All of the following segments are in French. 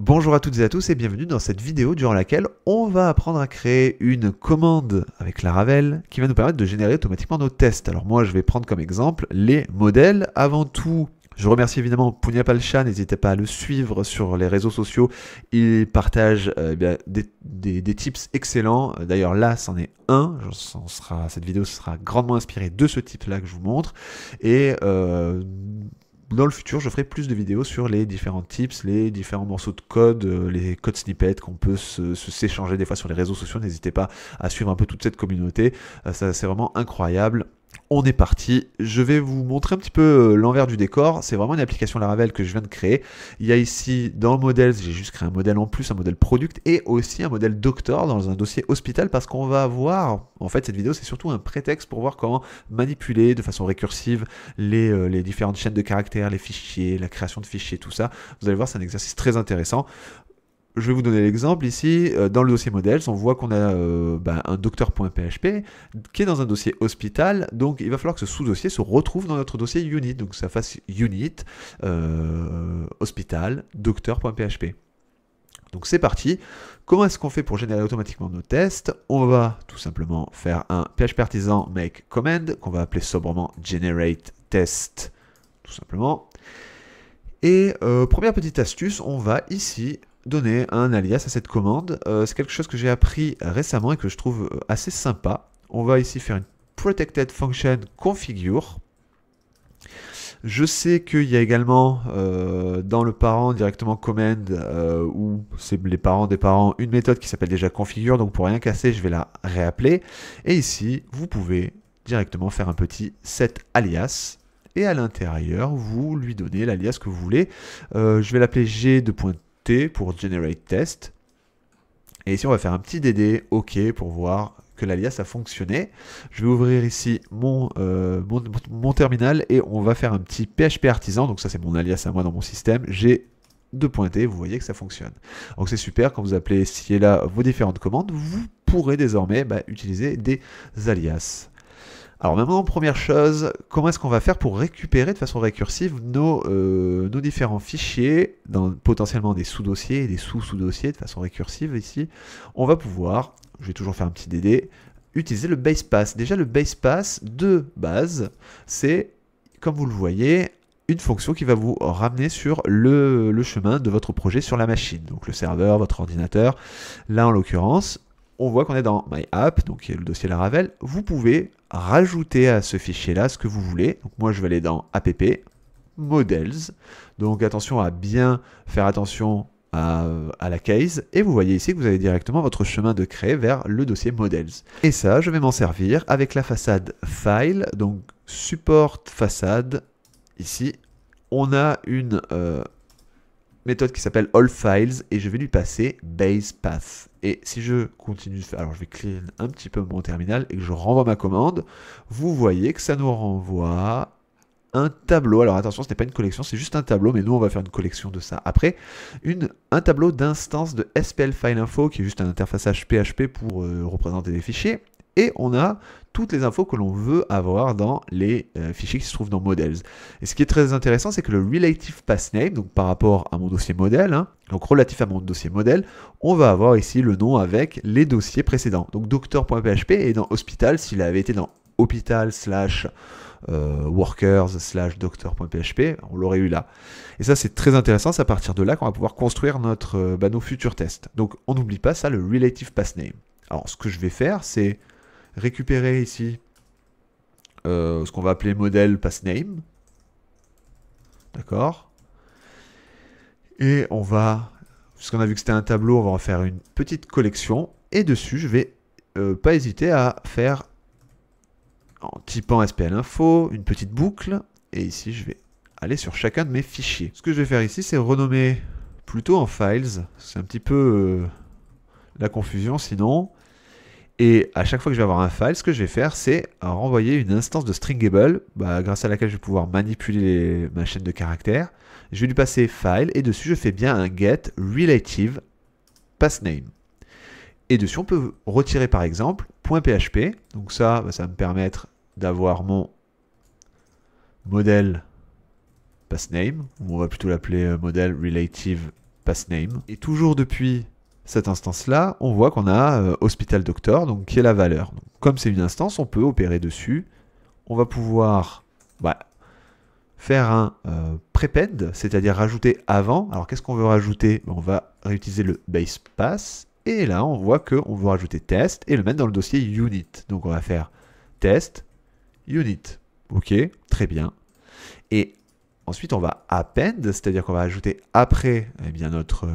Bonjour à toutes et à tous et bienvenue dans cette vidéo durant laquelle on va apprendre à créer une commande avec Laravel qui va nous permettre de générer automatiquement nos tests. Alors moi je vais prendre comme exemple les modèles. Avant tout, je remercie évidemment Punya Palcha, n'hésitez pas à le suivre sur les réseaux sociaux, il partage des tips excellents. D'ailleurs là c'en est un, cette vidéo sera grandement inspirée de ce type là que je vous montre. Et dans le futur, je ferai plus de vidéos sur les différents tips, les différents morceaux de code, les code snippets qu'on peut s'échanger des fois sur les réseaux sociaux. N'hésitez pas à suivre un peu toute cette communauté. C'est vraiment incroyable. On est parti, je vais vous montrer un petit peu l'envers du décor. C'est vraiment une application Laravel que je viens de créer. Il y a ici dans Models, j'ai juste créé un modèle en plus, un modèle product et aussi un modèle doctor dans un dossier hospital parce qu'on va voir, en fait cette vidéo c'est surtout un prétexte pour voir comment manipuler de façon récursive les différentes chaînes de caractères, les fichiers, la création de fichiers, tout ça. Vous allez voir, c'est un exercice très intéressant. Je vais vous donner l'exemple ici, dans le dossier modèles, on voit qu'on a un docteur.php qui est dans un dossier hospital, donc il va falloir que ce sous-dossier se retrouve dans notre dossier unit, donc ça fasse unit, hospital, docteur.php. Donc c'est parti. Comment est-ce qu'on fait pour générer automatiquement nos tests? On va tout simplement faire un php artisan make command, qu'on va appeler sobrement generate test, tout simplement. Et première petite astuce, on va ici donner un alias à cette commande. C'est quelque chose que j'ai appris récemment et que je trouve assez sympa. On va ici faire une protected function configure. Je sais qu'il y a également dans le parent directement command où c'est les parents des parents une méthode qui s'appelle déjà configure, donc pour rien casser je vais la réappeler. Et ici vous pouvez directement faire un petit set alias. Et à l'intérieur, vous lui donnez l'alias que vous voulez. Je vais l'appeler g2.t pour generate test. Et ici, on va faire un petit dd OK pour voir que l'alias a fonctionné. Je vais ouvrir ici mon terminal et on va faire un petit php artisan. Donc ça, c'est mon alias à moi dans mon système. G2.t, vous voyez que ça fonctionne. Donc c'est super, quand vous appelez ci et là vos différentes commandes, vous pourrez désormais utiliser des alias. Alors maintenant, première chose, comment est-ce qu'on va faire pour récupérer de façon récursive nos différents fichiers, dans potentiellement des sous-dossiers et des sous-sous-dossiers de façon récursive ici. On va pouvoir, je vais toujours faire un petit dd, utiliser le base pass. Déjà le base pass de base, c'est, comme vous le voyez, une fonction qui va vous ramener sur le chemin de votre projet sur la machine. Donc le serveur, votre ordinateur. Là en l'occurrence, on voit qu'on est dans My App, donc qui est le dossier Laravel. Vous pouvez rajouter à ce fichier-là ce que vous voulez. Donc moi, je vais aller dans app, models. Donc attention à bien faire attention à la case. Et vous voyez ici que vous avez directement votre chemin de créer vers le dossier models. Et ça, je vais m'en servir avec la façade file, donc support façade. Ici, on a une méthode qui s'appelle allFiles et je vais lui passer basePath. Et si je continue de faire, alors je vais clean un petit peu mon terminal et que je renvoie ma commande, vous voyez que ça nous renvoie un tableau. Alors attention, ce n'est pas une collection, c'est juste un tableau, mais nous on va faire une collection de ça après. Un tableau d'instance de SPL File Info qui est juste un interfaçage PHP pour représenter des fichiers. Et on a toutes les infos que l'on veut avoir dans les fichiers qui se trouvent dans Models. Et ce qui est très intéressant, c'est que le Relative Path Name, donc par rapport à mon dossier modèle, donc relatif à mon dossier modèle, on va avoir ici le nom avec les dossiers précédents. Donc doctor.php et dans hospital, s'il avait été dans hôpital workers doctor.php, on l'aurait eu là. Et ça c'est très intéressant, c'est à partir de là qu'on va pouvoir construire nos futurs tests. Donc on n'oublie pas ça, le Relative Path Name. Alors ce que je vais faire, c'est récupérer ici ce qu'on va appeler modèle pathName. D'accord. Et on va, puisqu'on a vu que c'était un tableau, on va en faire une petite collection. Et dessus, je vais pas hésiter à faire, en typant SPL info, une petite boucle. Et ici, je vais aller sur chacun de mes fichiers. Ce que je vais faire ici, c'est renommer plutôt en files. C'est un petit peu la confusion sinon. Et à chaque fois que je vais avoir un file, ce que je vais faire, c'est renvoyer une instance de stringable, grâce à laquelle je vais pouvoir manipuler ma chaîne de caractères. Je vais lui passer file, et dessus, je fais bien un get relative pathname. Et dessus, on peut retirer par exemple .php. Donc ça, ça va me permettre d'avoir mon modèle pathname, ou on va plutôt l'appeler modèle relative pass name. Et toujours depuis cette instance-là, on voit qu'on a hospital doctor, donc qui est la valeur. Donc, comme c'est une instance, on peut opérer dessus. On va pouvoir faire un prepend, c'est-à-dire rajouter avant. Alors qu'est-ce qu'on veut rajouter? On va réutiliser le base pass. Et là, on voit qu'on veut rajouter test et le mettre dans le dossier unit. Donc on va faire test, unit. Ok, très bien. Et ensuite, on va append, c'est-à-dire qu'on va ajouter après notre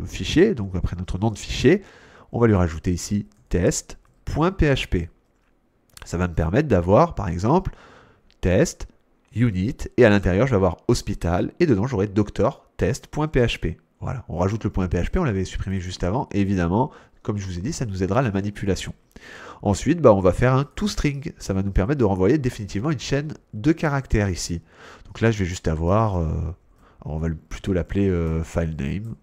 fichier, donc après notre nom de fichier, on va lui rajouter ici test.php. Ça va me permettre d'avoir, par exemple, test, unit, et à l'intérieur, je vais avoir hospital, et dedans, j'aurai doctor test.php. Voilà, on rajoute le .php, on l'avait supprimé juste avant, et évidemment, comme je vous ai dit, ça nous aidera à la manipulation. Ensuite, on va faire un toString, ça va nous permettre de renvoyer définitivement une chaîne de caractères ici. Donc là, je vais juste avoir, on va plutôt l'appeler filename,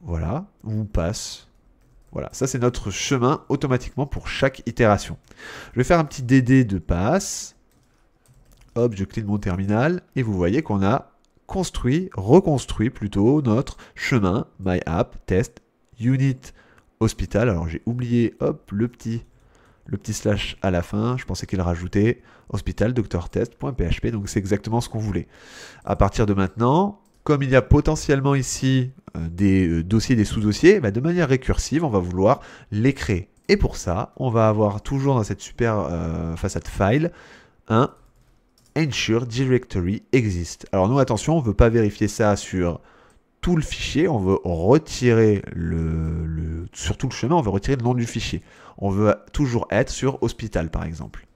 voilà, ou pass. Voilà, ça c'est notre chemin automatiquement pour chaque itération. Je vais faire un petit dd de pass. Hop, je clean mon terminal, et vous voyez qu'on a reconstruit plutôt notre chemin myapp test unit hospital. Alors j'ai oublié, hop, le petit slash à la fin. Je pensais qu'il rajoutait hospital doctor test.php, donc c'est exactement ce qu'on voulait. À partir de maintenant, comme il y a potentiellement ici des dossiers, des sous-dossiers, de manière récursive, on va vouloir les créer. Et pour ça, on va avoir toujours dans cette super façade file un ensure directory exist. Alors nous, attention, on ne veut pas vérifier ça sur tout le fichier, on veut retirer sur tout le chemin, on veut retirer le nom du fichier. On veut toujours être sur hospital, par exemple.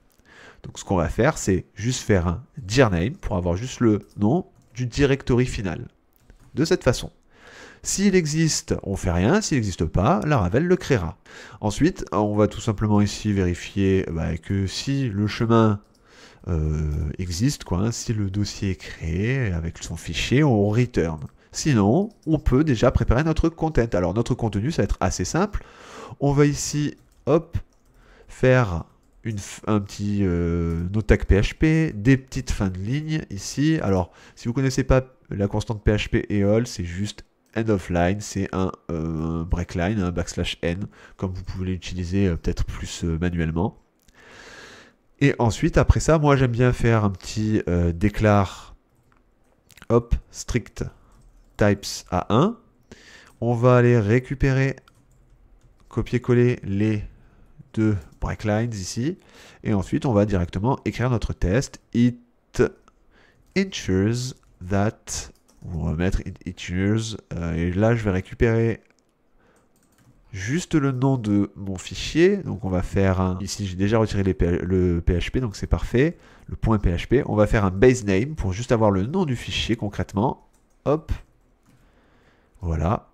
Donc ce qu'on va faire, c'est juste faire un dirname pour avoir juste le nom du directory final. De cette façon. S'il existe, on fait rien. S'il n'existe pas, Laravel le créera. Ensuite, on va tout simplement ici vérifier que si le chemin existe, si le dossier est créé avec son fichier, on return. Sinon, on peut déjà préparer notre content. Alors notre contenu, ça va être assez simple. On va ici, hop, faire un petit node tag PHP, des petites fins de ligne ici. Alors, si vous ne connaissez pas la constante PHP et all, c'est juste end of line, c'est un break line, un \n, comme vous pouvez l'utiliser peut-être plus manuellement. Et ensuite, après ça, moi j'aime bien faire un petit déclare, hop, strict types à 1. On va aller récupérer, copier-coller les deux break lines ici. Et ensuite, on va directement écrire notre test. It ensures that, on va mettre it ensures, et là je vais récupérer juste le nom de mon fichier. Donc on va faire un, ici j'ai déjà retiré le PHP, donc c'est parfait, le point .php. On va faire un base name pour juste avoir le nom du fichier concrètement. Hop, voilà.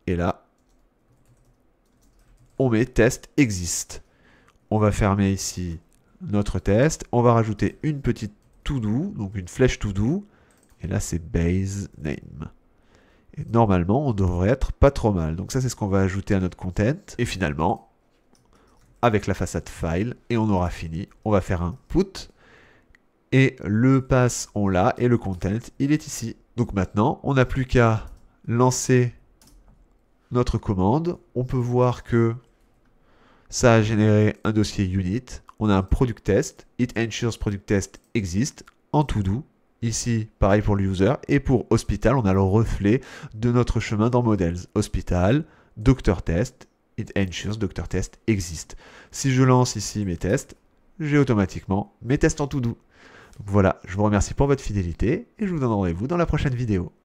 Et là, on met test exist. On va fermer ici notre test. On va rajouter une petite to do, donc une flèche to do. Et là, c'est base name. Et normalement, on devrait être pas trop mal. Donc ça, c'est ce qu'on va ajouter à notre content. Et finalement, avec la façade file, et on aura fini, on va faire un put. Et le pass, on l'a, et le content, il est ici. Donc maintenant, on n'a plus qu'à lancer notre commande. On peut voir que ça a généré un dossier unit. On a un product test. It ensures product test exist en to do. Ici, pareil pour le user. Et pour hospital, on a le reflet de notre chemin dans models. Hospital, doctor test, it ensures doctor test exist. Si je lance ici mes tests, j'ai automatiquement mes tests en to do. Donc voilà, je vous remercie pour votre fidélité et je vous donne rendez-vous dans la prochaine vidéo.